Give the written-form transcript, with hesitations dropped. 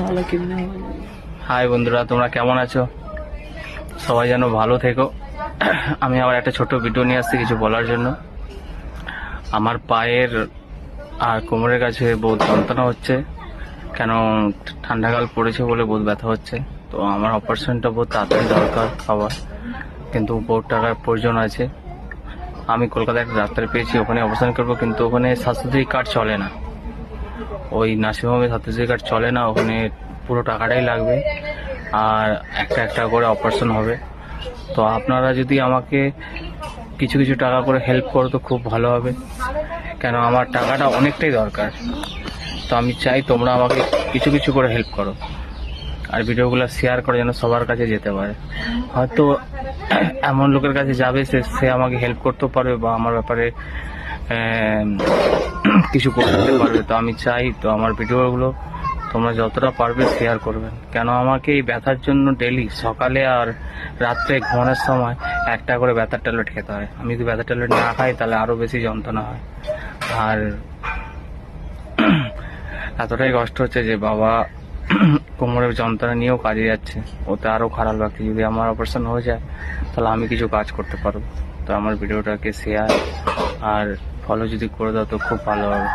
साला कितने হাই বন্ধুরা, তোমরা কেমন আছো? সবাই যেন ভালো থেকো। আমি আবার একটা ছোট ভিডিও নিয়ে আসছি কিছু বলার জন্য। আমার পায়ের আর কোমরের কাছে বহুত যন্ত্রণা হচ্ছে, কেন ঠান্ডাকাল পড়েছে বলে বহুত ব্যথা হচ্ছে। তো আমার অপারেশনটা বহুত তাড়াতাড়ি দরকার খাবার, কিন্তু বহুত টাকার প্রয়োজন আছে। আমি কলকাতায় একটা ডাক্তার পেয়েছি, ওখানে অপারেশন করবো, কিন্তু ওখানে স্বাস্থ্যসাথী কার্ড চলে না। ওই নার্সিংহোমে স্বাস্থ্যসাথী কার্ড চলে না, ওখানে পুরো টাকাটাই লাগবে আর একটা একটা করে অপারেশন হবে। তো আপনারা যদি আমাকে কিছু কিছু টাকা করে হেল্প করো তো খুব ভালো হবে, কেন আমার টাকাটা অনেকটাই দরকার। তো আমি চাই তোমরা আমাকে কিছু কিছু করে হেল্প করো, আর ভিডিওগুলো শেয়ার করে যেন সবার কাছে যেতে পারে। হয়তো এমন লোকের কাছে যাবে সে আমাকে হেল্প করতে পারবে বা আমার ব্যাপারে কিছু করতে পারবে। তো আমি চাই তো আমার ভিডিওগুলো তোমরা যতটা পারবে শেয়ার করবেন, কেন আমাকে এই ব্যথার জন্য ডেলি সকালে আর রাত্রে ঘুমানোর সময় একটা করে ব্যথার ট্যাবলেট খেতে হয়। আমি যদি ব্যথার ট্যাবলেট না খাই তাহলে আরও বেশি যন্ত্রণা হয়। আর এতটাই কষ্ট হচ্ছে যে বাবা কোমরের যন্ত্রণা নিয়েও কাজে যাচ্ছে, ওতে আরও খারাপ লাগছে। যদি আমার অপারেশন হয়ে যায় তাহলে আমি কিছু কাজ করতে পারবো। তো আমার ভিডিওটাকে শেয়ার আর ফলো যদি করে দাও তো খুব ভালো হবে।